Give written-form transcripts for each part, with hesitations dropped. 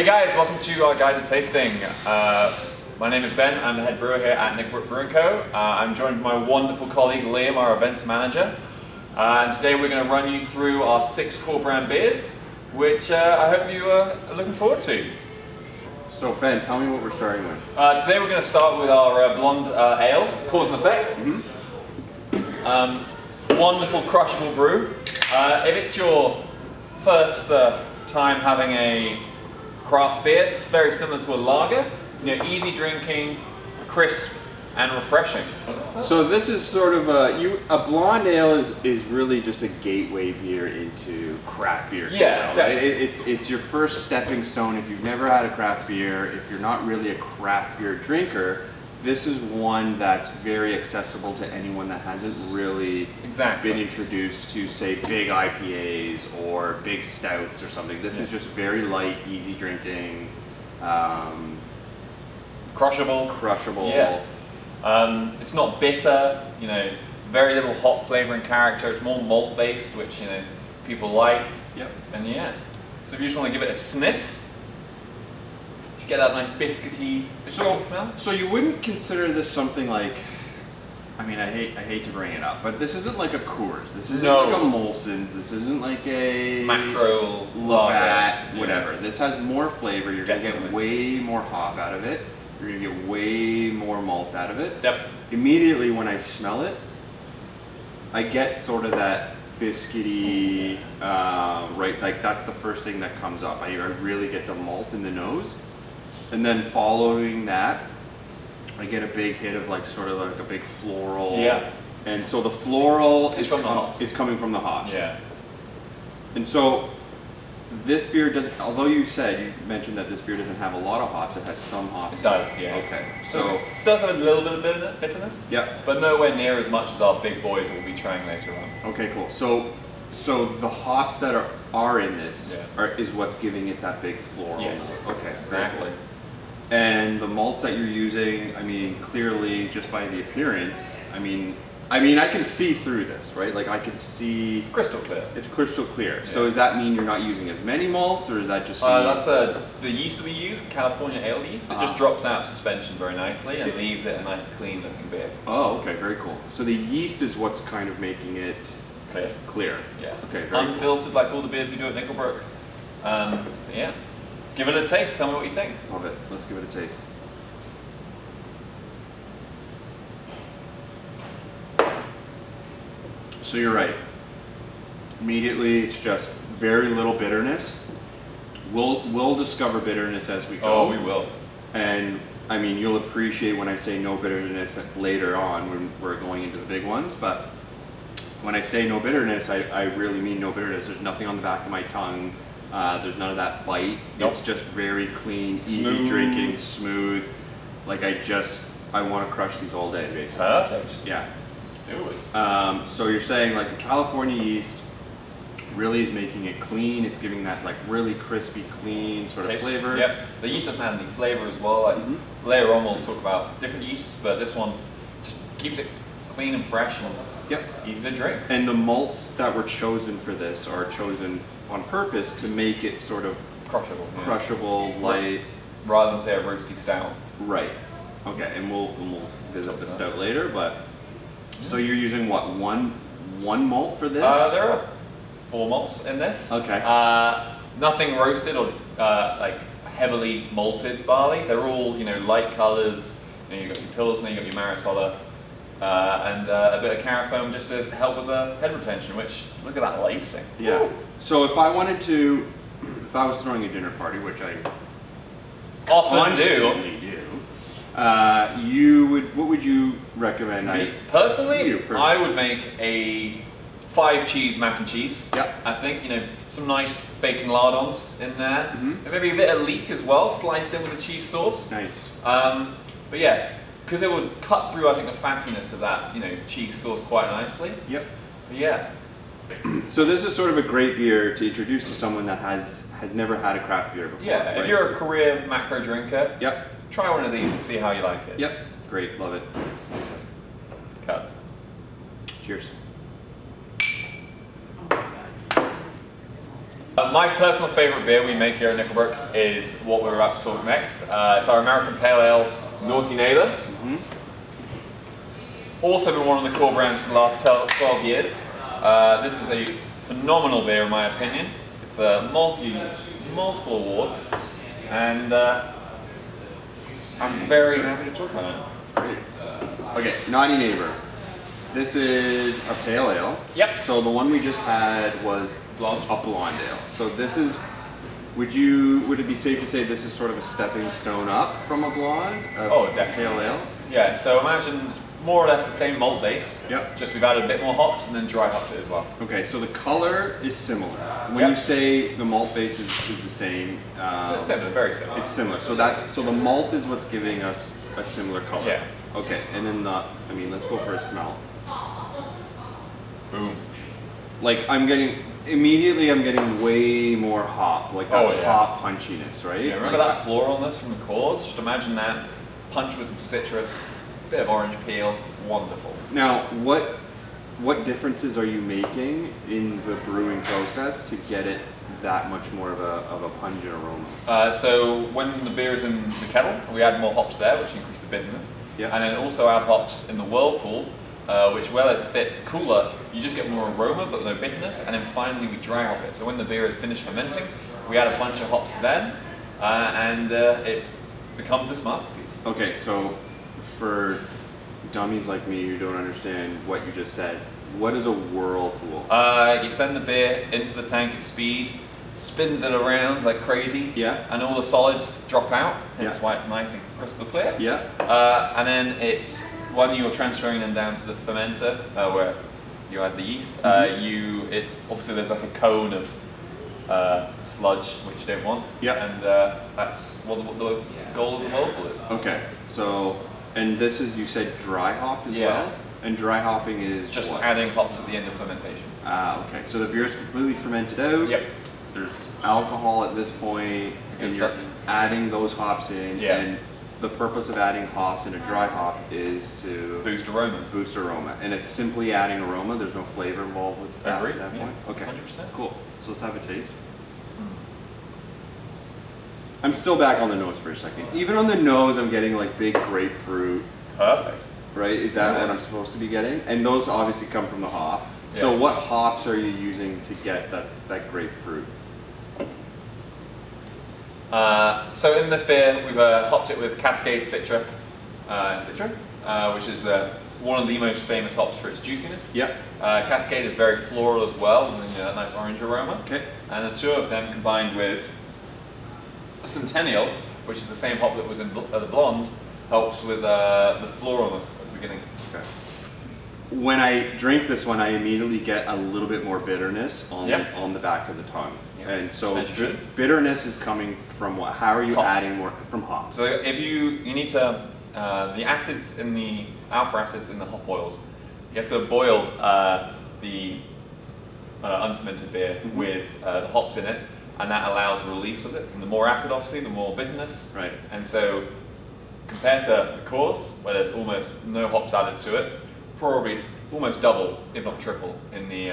Hey guys, welcome to our guided tasting. My name is Ben, I'm the head brewer here at Nickbrook Brewing Co. I'm joined by my wonderful colleague Liam, our events manager. And today we're going to run you through our 6 core brand beers, which I hope you are looking forward to. So Ben, tell me what we're starting with. Today we're going to start with our blonde ale, Cause and Effects. Wonderful crushable brew. If it's your first time having a craft beer, it's very similar to a lager. You know, easy drinking, crisp, and refreshing. So this is sort of a blonde ale is really just a gateway beer into craft beer. Yeah, right? It's your first stepping stone. If you've never had a craft beer, if you're not really a craft beer drinker, this is one that's very accessible to anyone that hasn't really been introduced to, say, big IPAs or big stouts or something. This is just very light, easy drinking, crushable. Yeah. It's not bitter, you know, very little hop flavor and character. It's more malt based, which, you know, people like. Yep. And yeah. So if you just want to give it a sniff, you get that nice biscuity smell. So you wouldn't consider this something like, I mean, I hate to bring it up, but this isn't like a Coors. This isn't like a Molson's. This isn't like a Macro Labatt, whatever. This has more flavor. You're going to get way more hop out of it. You're going to get way more malt out of it. Yep. Immediately when I smell it, I get sort of that biscuity, right, like that's the first thing that comes up. I really get the malt in the nose. And then following that, I get a big hit of like sort of like a big floral. Yeah. And so the floral is from the hops. It's coming from the hops. Yeah. And so this beer doesn't, although you mentioned that this beer doesn't have a lot of hops, it has some hops. It does, yeah. Okay. So it does have a little bit of bitterness. Yeah. But nowhere near as much as our big boys will be trying later on. Okay, cool. So the hops that are in this is what's giving it that big floral. Yes. Okay. Exactly. And the malts that you're using, I mean, clearly just by the appearance, I mean, I can see through this, right? Like I can see crystal clear. It's crystal clear. Yeah. So does that mean you're not using as many malts, or is that just? That's the yeast that we use, California ale yeast. It just drops out of suspension very nicely and leaves it a nice, clean looking beer. Oh, okay, very cool. So the yeast is what's kind of making it clear. Yeah. Okay. Very unfiltered, cool. like all the beers we do at Nickelbrook. Yeah. Give it a taste. Tell me what you think. Love it. Let's give it a taste. So you're right. Immediately, it's just very little bitterness. We'll discover bitterness as we go. Oh, we will. And I mean, you'll appreciate when I say no bitterness later on when we're going into the big ones. But when I say no bitterness, I really mean no bitterness. There's nothing on the back of my tongue. There's none of that bite. Nope. It's just very clean, easy drinking, smooth. Like I want to crush these all day, basically. Perfect. Yeah. Do it. So you're saying like the California yeast really is making it clean. It's giving that like really crispy, clean sort of flavor. Yep. The yeast doesn't have any flavor as well. Like later on, we'll talk about different yeasts, but this one just keeps it clean and fresh and easy to drink. And the malts that were chosen for this are chosen on purpose to make it sort of crushable, light, rather than say a roasty stout. Right. Okay. And we'll visit the stout later, but. So you're using what, one malt for this? There are 4 malts in this. Okay. Nothing roasted or like heavily malted barley. They're all, you know, light colors. You know, you've got your Pilsner, you've got your Marisola, and a bit of carafoam just to help with the head retention. Which, look at that lacing. Yeah. Woo. So if I was throwing a dinner party, which I often do. What would you recommend? Personally, I would make a 5 cheese mac and cheese. Yep. I think, you know, some nice bacon lardons in there. And maybe a bit of leek as well, sliced in with a cheese sauce. Nice. But yeah, because it would cut through, I think, the fattiness of that, you know, cheese sauce quite nicely. Yep. But yeah. So this is sort of a great beer to introduce to someone that has never had a craft beer before. Yeah, if you're a career macro drinker, try one of these and see how you like it. Yep. Great. Love it. Cut. Cheers. My personal favourite beer we make here at Nickelbrook is what we're about to talk next. It's our American Pale Ale, Naughty Neighbor. Also been one of the core brands for the last 12 years. This is a phenomenal beer in my opinion. It's multiple awards, and I'm very happy to talk about it. Great. Okay, Naughty Neighbor. This is a pale ale. Yep. So the one we just had was Blonde. a blonde ale. So this is, would it be safe to say this is sort of a stepping stone up from a blonde? Oh, definitely. Pale ale? Yeah, so imagine it's more or less the same malt base. Yep. Just we've added a bit more hops and then dry hopped it as well. Okay, so the color is similar. When Yep. you say the malt base is the same, Just similar, very similar. it's similar. So the malt is what's giving us a similar color. Yeah. Okay, and then let's go for a smell. Boom. Like I'm getting way more hop, like that hop punchiness, right? Yeah, remember like that floralness from the cores? Just imagine that punch with some citrus, bit of orange peel, wonderful. Now, what differences are you making in the brewing process to get it that much more of a pungent aroma? So when the beer is in the kettle, we add more hops there, which increase the bitterness. Yeah. And then also add hops in the whirlpool, which where it's a bit cooler, you just get more aroma but no bitterness. And then finally we dry hop it. So when the beer is finished fermenting, we add a bunch of hops then, and it becomes this masterpiece. Okay, so for dummies like me who don't understand what you just said, what is a whirlpool? You send the beer into the tank at speed, spins it around like crazy, Yeah. and all the solids drop out, hence Yeah. why it's nice and crystal clear. Yeah. And then it's, when you're transferring them down to the fermenter, where you add the yeast, obviously there's like a cone of sludge, which you don't want, Yeah. and that's what the goal of the whirlpool is. Okay, so, and this is, you said dry hopped as Yeah. well? And dry hopping is Just what? adding hops at the end of fermentation. Okay, so the beer is completely fermented out. Yep. There's alcohol at this point, Good and you're stuff. adding those hops in, Yeah. and the purpose of adding hops in a dry hop is to Boost aroma. boost aroma, and it's simply adding aroma. There's no flavor involved with that Agreed, at that yeah, point. Okay, 100%. cool. So let's have a taste. I'm still back on the nose for a second. Even on the nose, I'm getting like big grapefruit. Perfect. Right? Is that Yeah. what I'm supposed to be getting? And those obviously come from the hop. So Yeah. what hops are you using to get that grapefruit? So in this beer, we've hopped it with Cascade Citra, which is one of the most famous hops for its juiciness. Yep. Cascade is very floral as well, with a nice orange aroma. Okay. And the two of them combined with Centennial, which is the same hop that was in the blonde, helps with the floralness at the beginning. Okay. When I drink this one, I immediately get a little bit more bitterness on Yep. on the back of the tongue. Yep. And so As you should. bitterness is coming from what? How are you Hops. adding more from hops? So if you need to, the acids in the alpha acids in the hop oils, you have to boil the unfermented beer with the hops in it, and that allows release of it. And the more acid, obviously, the more bitterness. Right. And so compared to the cores, where there's almost no hops added to it, probably almost double, if not triple, in the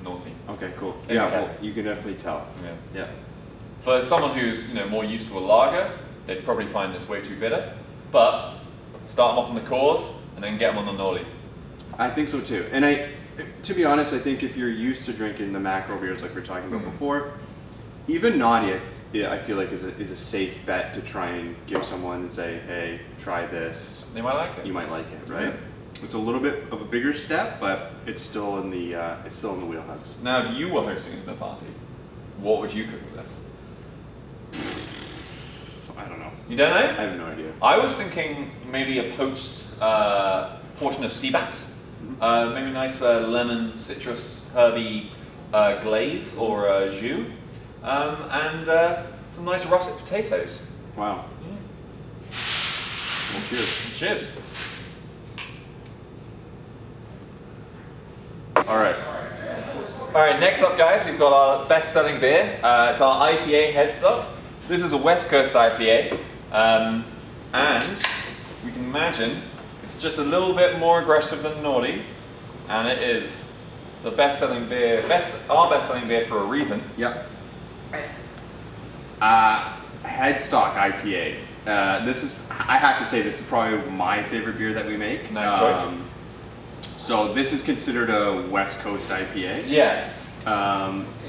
Naughty. Okay, cool. In Yeah, the well, can. you can definitely tell. Yeah. Yeah. For someone who's more used to a lager, they'd probably find this way too bitter. But start them off on the cores and then get them on the Naughty. I think so too. And to be honest, I think if you're used to drinking the macro beers like we were talking about before, even Naughty, I feel like is a safe bet to try and give someone and say, hey, try this. They might like it. You might like it, right? It's a little bit of a bigger step, but it's still in the wheelhouse. Now, if you were hosting the party, what would you cook with this? I don't know. You don't know? I have no idea. I was thinking maybe a poached portion of sea bass. Maybe a nice lemon, citrus, herby glaze or jus. And some nice russet potatoes. Wow. Well, cheers. Cheers. All right. All right, next up, guys, we've got our best-selling beer. It's our IPA Headstock. This is a West Coast IPA, and we can imagine it's just a little bit more aggressive than Naughty, and it is the best-selling beer, our best-selling beer for a reason. Yep. Headstock IPA. This is, I have to say, this is probably my favorite beer that we make. Nice choice. So this is considered a West Coast IPA. Yeah.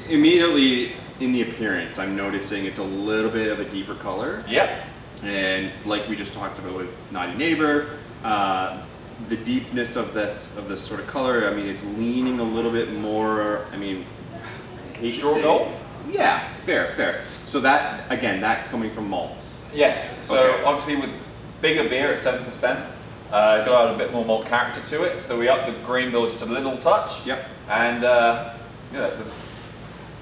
Immediately in the appearance, I'm noticing it's a little bit of a deeper color. Yep. And like we just talked about with Naughty Neighbor, the deepness of this sort of color, I mean, it's leaning a little bit more, I mean, I hate to Straw say gold? it. Yeah, fair. So that, again, that's coming from malts. Yes, so Okay. obviously with bigger beer at 7%, got a bit more malt character to it, so we upped the grain bill just a little touch. Yep. And yeah, so this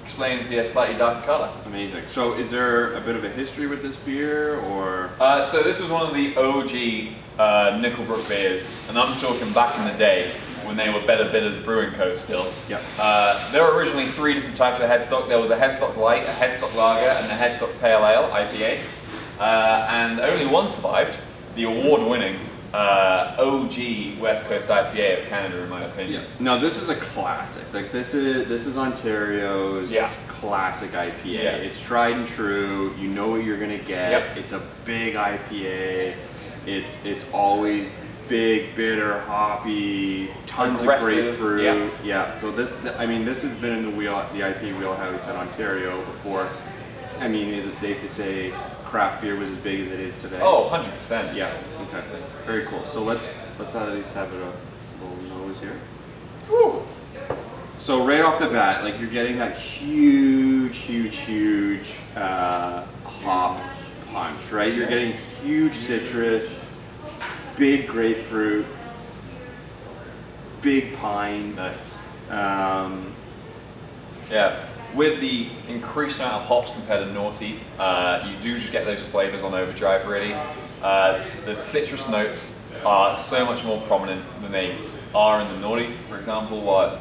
explains the slightly darker colour. Amazing. So is there a bit of a history with this beer, or? So this was one of the OG Nickelbrook beers, and I'm talking back in the day when they were better bit of the Brewing Co. still. Yep. There were originally 3 different types of headstock. There was a headstock light, a headstock lager, and a headstock pale ale IPA. And only one survived, the award-winning OG West Coast IPA of Canada, in my opinion. Yeah. No, this is a classic. Like this is Ontario's classic IPA. Yeah. It's tried and true. You know what you're gonna get. Yep. It's a big IPA. It's always big, bitter, hoppy, tons Aggressive, of grapefruit. yeah. Yeah. So I mean, this has been in the IPA wheelhouse in Ontario before. I mean, is it safe to say craft beer was as big as it is today? Oh, 100%. Yeah. Okay. Very cool. So let's at least have a little nose here. Woo. So right off the bat, like you're getting that huge hop punch, right? You're getting huge citrus, big grapefruit, big pine. Nice. Yeah. With the increased amount of hops compared to Naughty, you do just get those flavors on overdrive, really. The citrus notes are so much more prominent than they are in the Naughty, for example.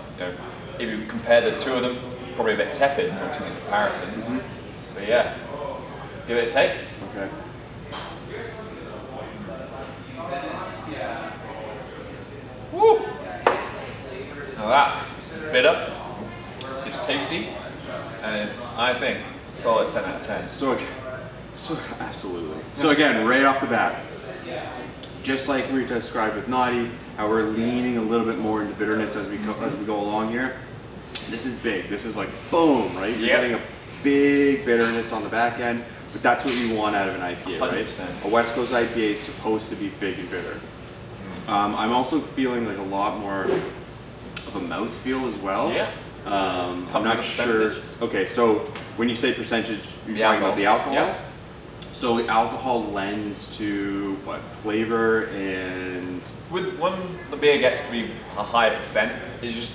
If you compare the two of them, probably a bit tepid, Naughty in comparison. Mm-hmm. But yeah, give it a taste. Okay. Woo! Now that is bitter, it's tasty, and it's, I think, solid 10 out of 10. So absolutely. So again, right off the bat, just like we described with Naughty, how we're leaning a little bit more into bitterness as we go along here. This is big. This is like boom, right? You're getting a big bitterness on the back end, but that's what you want out of an IPA, 100%. right? A West Coast IPA is supposed to be big and bitter. I'm also feeling like a lot more of a mouthfeel as well. Yeah. I'm not sure. Okay, so when you say percentage, you're talking about the alcohol? Yeah. So alcohol lends to what? Flavor and... When the beer gets to be a higher percent, it just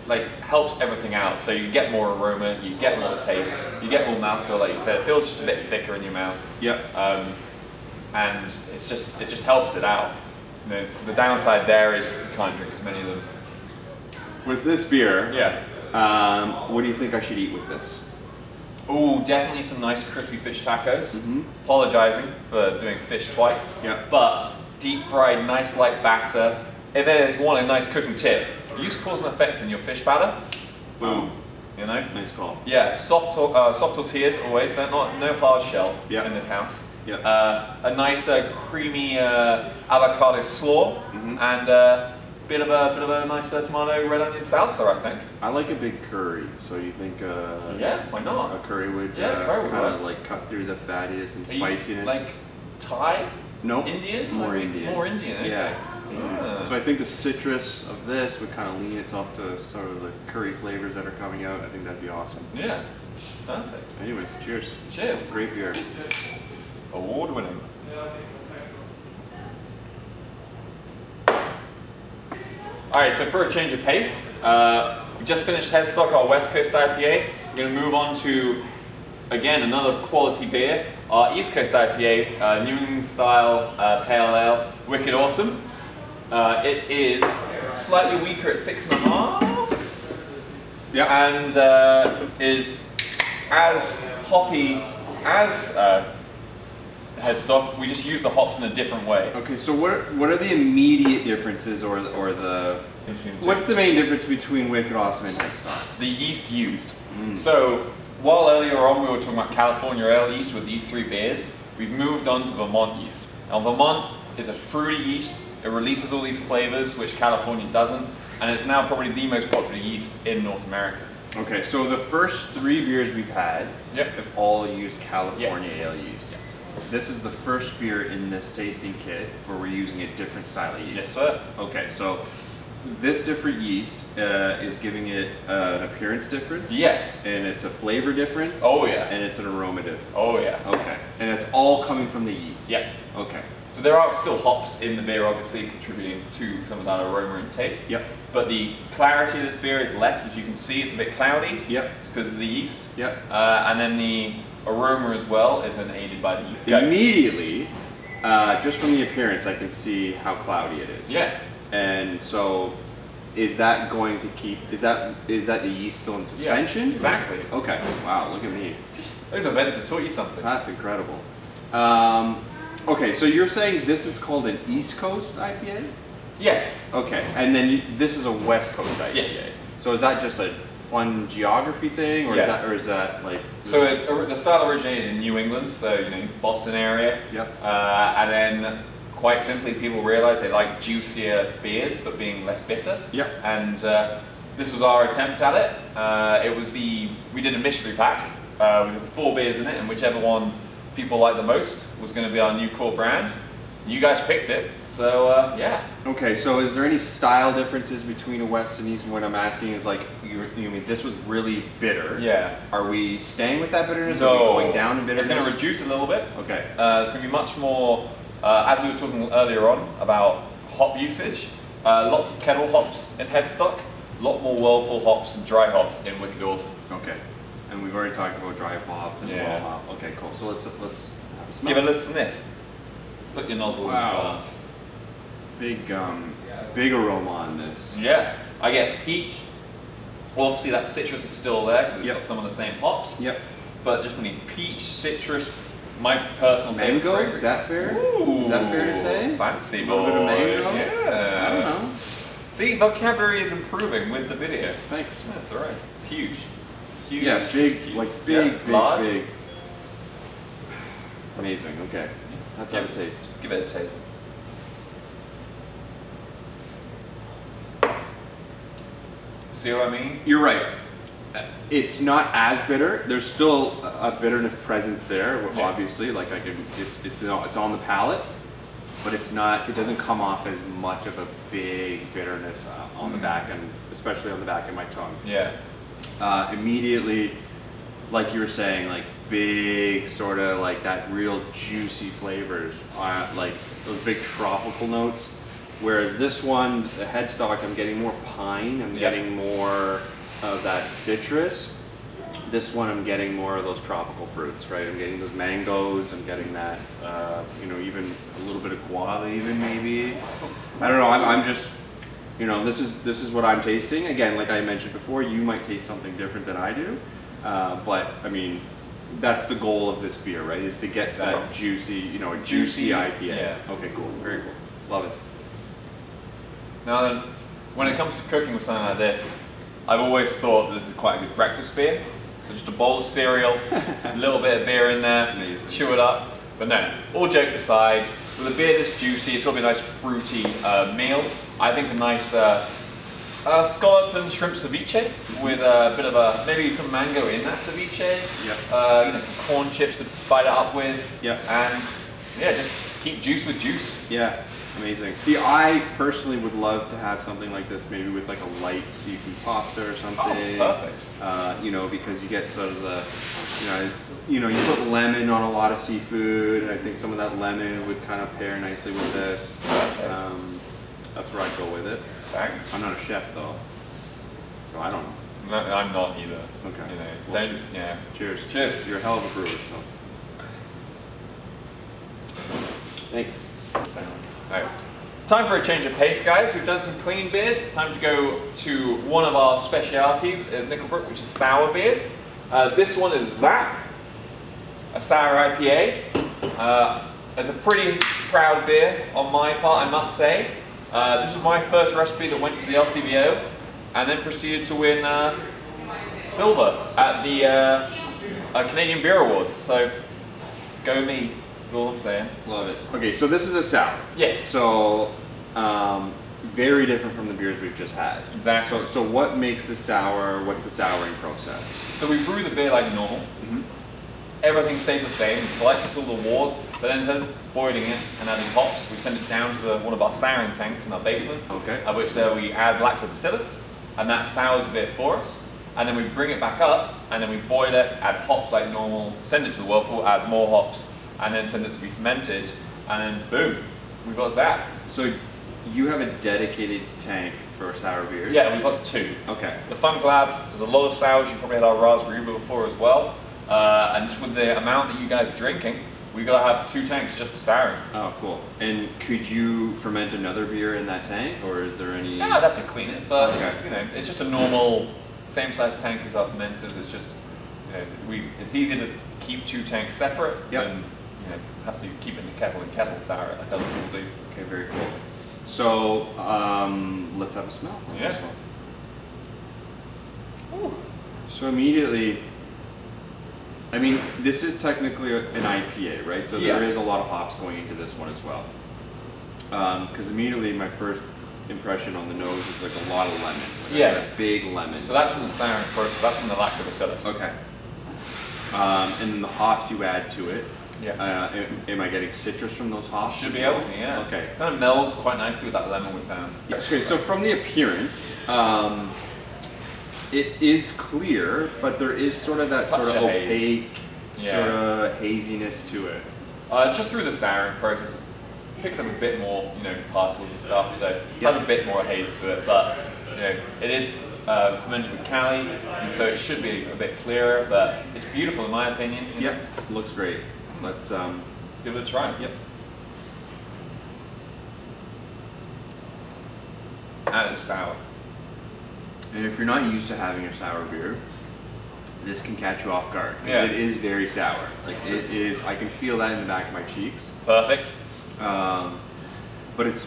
like helps everything out. So you get more aroma, you get more taste, you get more mouthfeel, like you said. It feels just a bit thicker in your mouth. Yep. And it just helps it out. You know, the downside there is you can't drink as many of them. With this beer, yeah. What do you think I should eat with this? Oh, definitely some nice crispy fish tacos. Mm-hmm. Apologizing for doing fish twice. Yeah. But deep fried, nice light batter. If you want a nice cooking tip, use cause and effect in your fish batter. Boom. You know? Nice call. Yeah, soft tortillas always. No hard shell in this house. Yeah. A nice creamy avocado slaw and bit of a nice tomato red onion salsa, I think. I like a big curry, so you think yeah, why not? a curry would curry kind of like cut through the fattiness and spiciness? Like Thai? Nope. Indian? More Like, Indian. More Indian, okay. Yeah. So I think the citrus of this would kind of lean itself to sort of the curry flavors that are coming out. I think that'd be awesome. Yeah, perfect. Anyways, cheers. Cheers. Great beer. Award winning. Alright, so for a change of pace, we just finished Headstock, our West Coast IPA. We're going to move on to, again, another quality beer, our East Coast IPA, New England style pale ale, wicked awesome. It is slightly weaker at 6.5. Yeah. And is as hoppy as Headstock. We just use the hops in a different way. Okay, so what are the immediate differences or the what's the main difference between Wicked Awesome and Headstock? The yeast used. So while earlier on we were talking about California ale yeast with these 3 beers, we've moved on to Vermont yeast. Now Vermont is a fruity yeast. It releases all these flavors, which California doesn't, and it's now probably the most popular yeast in North America. Okay, so the first 3 beers we've had have all used California ale yeast. Yep. This is the first beer in this tasting kit where we're using a different style of yeast. Yes, sir. Okay, so this different yeast is giving it an appearance difference. Yes. And it's a flavor difference. Oh yeah. And it's an aroma difference. Oh yeah. Okay. And it's all coming from the yeast. Yeah. Okay. So there are still hops in the beer, obviously contributing to some of that aroma and taste. Yep. But the clarity of this beer is less, as you can see. It's a bit cloudy. Yep. It's because of the yeast. Yep. And then the aroma as well isn't aided by the yeast. Immediately, just from the appearance, I can see how cloudy it is. Yeah. And so, is that going to keep? Is that the yeast still in suspension? Yeah, exactly. Okay. Wow. Look at me. Those events have taught you something. That's incredible. Okay, so you're saying this is called an East Coast IPA? Yes. Okay, and then this is a West Coast IPA. Yes. So is that just a fun geography thing, or is that like? So the style originated in New England, so Boston area. Yep. And then, quite simply, people realized they like juicier beers, but being less bitter. Yep. And this was our attempt at it. We did a mystery pack with 4 beers in it, and whichever one people liked the most was going to be our new core brand. You guys picked it, so yeah. Okay, so is there any style differences between a West and East? And what I'm asking is like, you mean this was really bitter. Yeah. Are we staying with that bitterness? No. Are we going down in bitterness? It's going to reduce a little bit. Okay. It's going to be much more, as we were talking earlier on about hop usage, lots of kettle hops in Headstock, a lot more whirlpool hops and dry hop in Wicked Awesome. Okay. And we've already talked about dry hop and Yeah. raw hop. Okay, cool. So let's have a smell. Give it a little sniff. Put your nozzle in the glass. Big aroma on this. Yeah, I get peach. Well, obviously that citrus is still there because it's got some of the same hops. Yep. But just when you peach, citrus, my personal favorite. Mango? Is that fair? Ooh, is that fair to say? Fancy A boy. little bit of mango? Yeah. I don't know. See, vocabulary is improving with the video. Thanks. That's alright. It's huge. It's huge. Yeah, big, huge. like big, Yeah, big, large. big. Amazing. Okay. Let's have a taste. Let's give it a taste. See what I mean? You're right. It's not as bitter. There's still a bitterness presence there, obviously. Like it's on the palate, but it's not. It doesn't come off as much of a big bitterness on the back end, especially on the back of my tongue. Yeah. Immediately, like you were saying, like big sort of like that real juicy flavors, like those big tropical notes. Whereas this one, the Headstock, I'm getting more pine. I'm getting more of that citrus. This one, I'm getting more of those tropical fruits, right? I'm getting those mangoes. I'm getting that, even a little bit of guava, even maybe. I don't know. I'm just, this is what I'm tasting. Again, like I mentioned before, you might taste something different than I do, but I mean, that's the goal of this beer, right? Is to get that juicy, a juicy IPA. Yeah. Okay, cool. Very cool. Love it. Now then, when it comes to cooking with something like this, I've always thought that this is quite a good breakfast beer. So just a bowl of cereal, a little bit of beer in there, chew it up. But no, all jokes aside, with a beer this juicy, it's got to be a nice fruity meal. I think a nice scallop and shrimp ceviche with a bit of maybe some mango in that ceviche. Yep. Some corn chips to bite it up with. Yep. And yeah, just keep juice with juice. Yeah. Amazing. See, I personally would love to have something like this, maybe with like a light seafood pasta or something. Oh, perfect. Because you get sort of the, you put lemon on a lot of seafood, and I think some of that lemon would kind of pair nicely with this. That's where I'd go with it. Thanks. I'm not a chef though, so I don't know. No, I'm not either. Okay. Cheers. Cheers. You're a hell of a brewer, so. Thanks. Alright, time for a change of pace, guys. We've done some clean beers. It's time to go to one of our specialities at Nickelbrook, which is sour beers. This one is Zap A Sour IPA. It's a pretty proud beer on my part, I must say. This was my first recipe that went to the LCBO and then proceeded to win silver at the Canadian Beer Awards. So go me, is all I'm saying. Love it. Okay, so this is a sour. Yes. So very different from the beers we've just had. Exactly. So what makes the sour? What's the souring process? So we brew the beer like normal. Everything stays the same. We collect it till the wort, but then instead of boiling it and adding hops, we send it down to one of our souring tanks in our basement. Okay. At which there we add lactobacillus, and that sours a bit for us. And then we bring it back up, and then we boil it, add hops like normal, send it to the whirlpool, add more hops, and then send it to be fermented, and then boom, we've got Zap. So you have a dedicated tank for sour beers? Yeah, we've got 2. Okay. The Funk Lab, there's a lot of sours. You probably had our raspberry before as well. And just with the amount that you guys are drinking, we got to have 2 tanks just for souring. Oh, cool. And could you ferment another beer in that tank, or is there any? Yeah, I'd have to clean it, but okay. you know, it's just a normal, same size tank as our fermenters. It's just, you know, it's easy to keep 2 tanks separate than have to keep it in the kettle and kettle sour it like other people do. Okay, very cool. So let's have a smell. Yeah. So immediately, I mean, this is technically an IPA, right? So there is a lot of hops going into this one as well. Because immediately my first impression on the nose is like a lot of lemon. Like a big lemon. So that's from the souring process. That's from the lactobacillus. Okay. And then the hops you add to it. Yeah. Am I getting citrus from those hops? Should be able to, yeah. Okay. Kind of melds quite nicely with that lemon we found. Yes. Okay. So from the appearance, it is clear, but there is sort of that sort of opaque, sort of haziness to it. Just through the souring process, it picks up a bit more, you know, particles and stuff, so it has a bit more haze to it. But you know, it is fermented with Cali, and so it should be a bit clearer. But it's beautiful in my opinion. Yep, looks great. Let's give it a try. Yep. And it's sour. And if you're not used to having a sour beer, this can catch you off guard. It is very sour. Like it is, I can feel that in the back of my cheeks. Perfect. But it's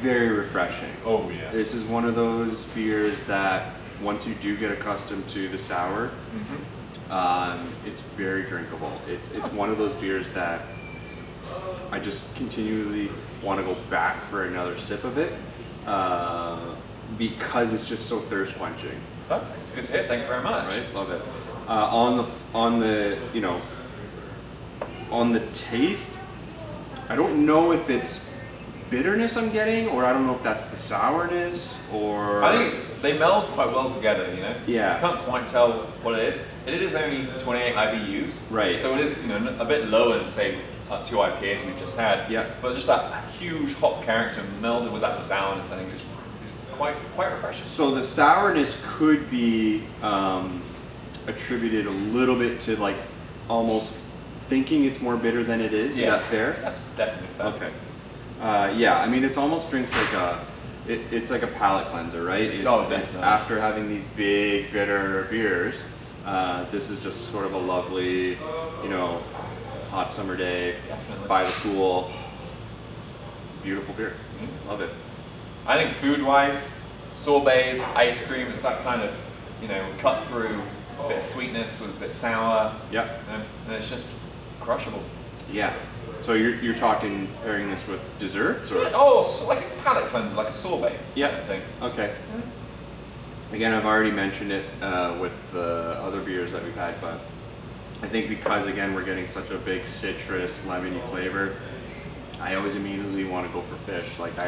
very refreshing. Oh yeah. This is one of those beers that once you do get accustomed to the sour, it's very drinkable. It's one of those beers that I just continually want to go back for another sip of it. Because it's just so thirst quenching. Perfect. It's good to hear. Thank you very much. Right, love it. On the taste, I don't know if it's bitterness I'm getting, or I don't know if that's the sourness, or I think they meld quite well together. You know. Yeah. You can't quite tell what it is. It is only 28 IBUs. Right. So it is, you know, a bit lower than say 2 IPAs we've just had. Yeah. But just that huge hop character melded with that sourness, I think is quite refreshing. So the sourness could be attributed a little bit to like almost thinking it's more bitter than it is. Yes. Is that fair? That's definitely fair. Okay. Yeah, I mean it's almost drinks like it's like a palate cleanser, right? It's after having these big bitter beers, this is just sort of a lovely, you know, hot summer day by the pool. Beautiful beer. Love it. I think food-wise, sorbets, ice cream, it's that kind of, you know, cut through a bit of sweetness with a bit sour. Yeah. And it's just crushable. Yeah. So you're talking pairing this with desserts, or? Yeah, oh, so like a palate cleanser, like a sorbet. Yeah. Kind of thing. Okay. Again, I've already mentioned it with the other beers that we've had, but I think because again we're getting such a big citrus, lemony flavor, I always immediately want to go for fish. Like do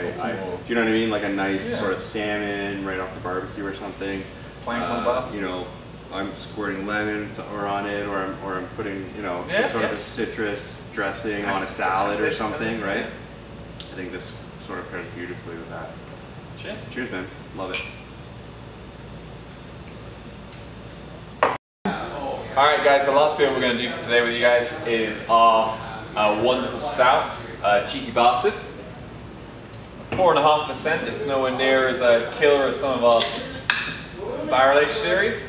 you know what I mean? Like a nice sort of salmon right off the barbecue or something. You know, I'm squirting lemon on it, or I'm putting, you know, some sort of a citrus dressing on a salad or something, right? I think this sort of pairs beautifully with that. Cheers. Cheers, man. Love it. All right, guys. The last beer we're going to do for today with you guys is our wonderful stout. Cheeky Bastard. 4.5%. It's nowhere near as a killer as some of our barrel aged series.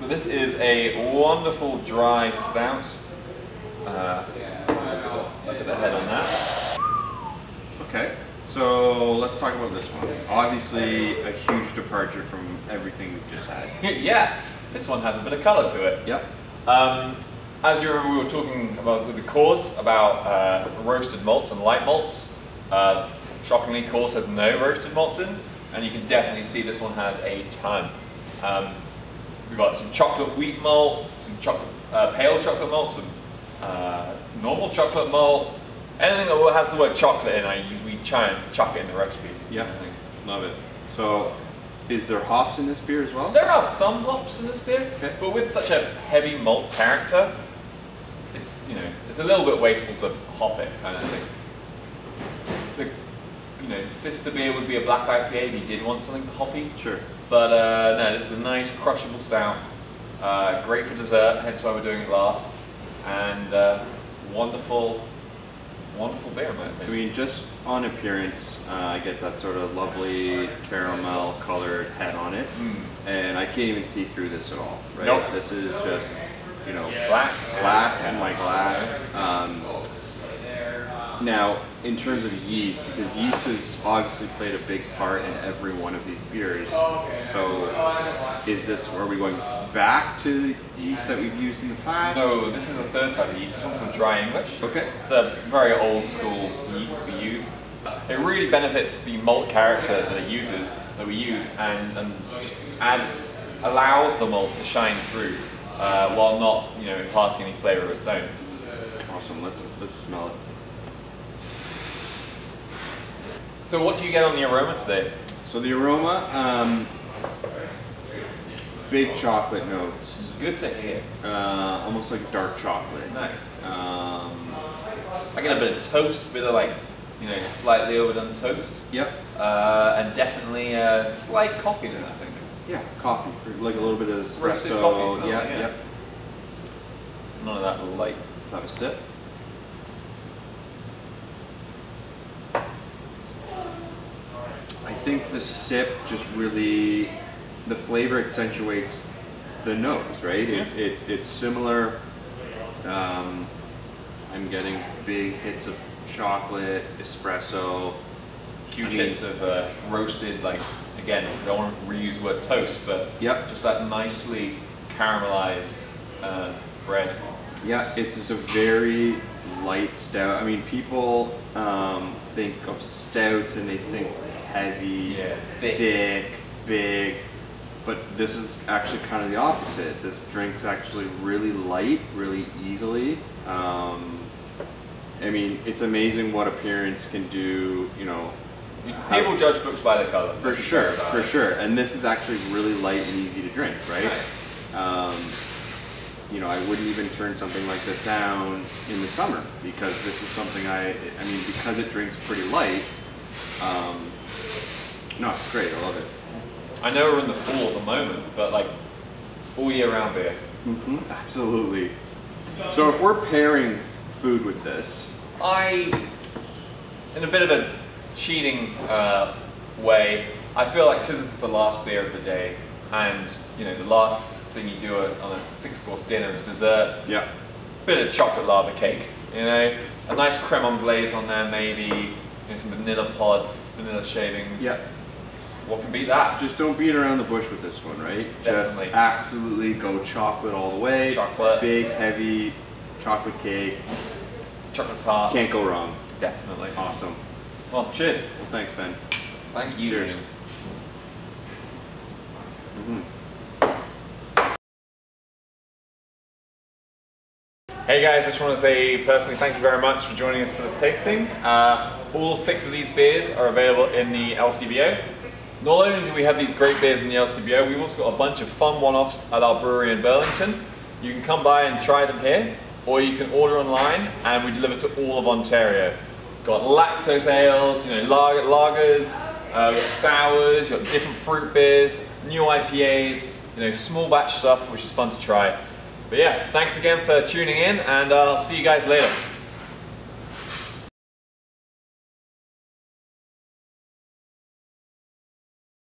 But this is a wonderful dry stout. Look at the head on that. Okay, so let's talk about this one. Obviously, a huge departure from everything we've just had. Yeah, this one has a bit of color to it. Yep. As you remember, we were talking about with the Coors about roasted malts and light malts. Shockingly, Coors had no roasted malts in, and you can definitely see this one has a ton. We've got some chocolate wheat malt, some chocolate, pale chocolate malt, some normal chocolate malt. Anything that has the word chocolate in, we try and chuck it in the recipe. Yeah, love it. So, is there hops in this beer as well? There are some hops in this beer, okay. But with such a heavy malt character, it's it's a little bit wasteful to hop it, kind of thing. Sister beer would be a black IPA if you did want something hoppy. Sure. But no, this is a nice crushable stout. Great for dessert, hence why we're doing it last. And wonderful, wonderful beer, in my opinion. I mean, just on appearance, I get that sort of lovely caramel colored head on it. And I can't even see through this at all, right? Nope. This is just, black in my glass. Now, in terms of yeast, because yeast has obviously played a big part in every one of these beers. So, are we going back to the yeast that we've used in the past? No, this is a third type of yeast. This one's from Dry English. Okay. It's a very old school yeast we use. It really benefits the malt character that we use, and just allows the malt to shine through, while not, imparting any flavor of its own. Awesome. Let's smell it. So what do you get on the aroma today? So the aroma, big chocolate notes. Good to hear. Almost like dark chocolate. Nice. I get a bit of toast, a bit of slightly overdone toast. Yep. And definitely a slight coffee in it, I think. Yeah, coffee. Like a little bit of espresso. Roasted coffee smell, yeah. Yep. None of that light. Let's have a sip. I think the sip just really, the flavor accentuates the nose, right? Yeah. It's similar. I'm getting big hits of chocolate, espresso. Huge hits of roasted, again, don't want to reuse the word toast, but yep. Just that nicely caramelized bread. Yeah, it's just a very light stout. I mean, people think of stouts and they think heavy, thick, big, but this is actually kind of the opposite. This drink's actually really light, really easily. I mean, it's amazing what appearance can do, People judge books by the color. For sure. And this is actually really light and easy to drink, right? Nice. I wouldn't even turn something like this down in the summer because this is something because it drinks pretty light. No, it's great. I love it. I know we're in the fall at the moment, but all year round beer. Absolutely. So if we're pairing food with this, in a bit of a cheating way, I feel like because this is the last beer of the day, and the last thing you do on a 6-course dinner is dessert. Yeah. Bit of chocolate lava cake. A nice creme anglaise on there, maybe. Some vanilla pods, vanilla shavings. Yeah. What can beat that? Just don't beat around the bush with this one, right? Definitely. Just absolutely go chocolate all the way. Chocolate. Big, heavy chocolate cake. Chocolate tart. Can't go wrong. Definitely. Awesome. Well, cheers. Well, thanks, Ben. Thank you. Cheers. Hey guys, I just want to say personally thank you very much for joining us for this tasting. All 6 of these beers are available in the LCBO. Not only do we have these great beers in the LCBO, we've also got a bunch of fun one-offs at our brewery in Burlington. You can come by and try them here, or you can order online and we deliver to all of Ontario. Got lactose ales, lagers, we've got sours, you've got different fruit beers, new IPAs, small batch stuff which is fun to try. But yeah, thanks again for tuning in and I'll see you guys later.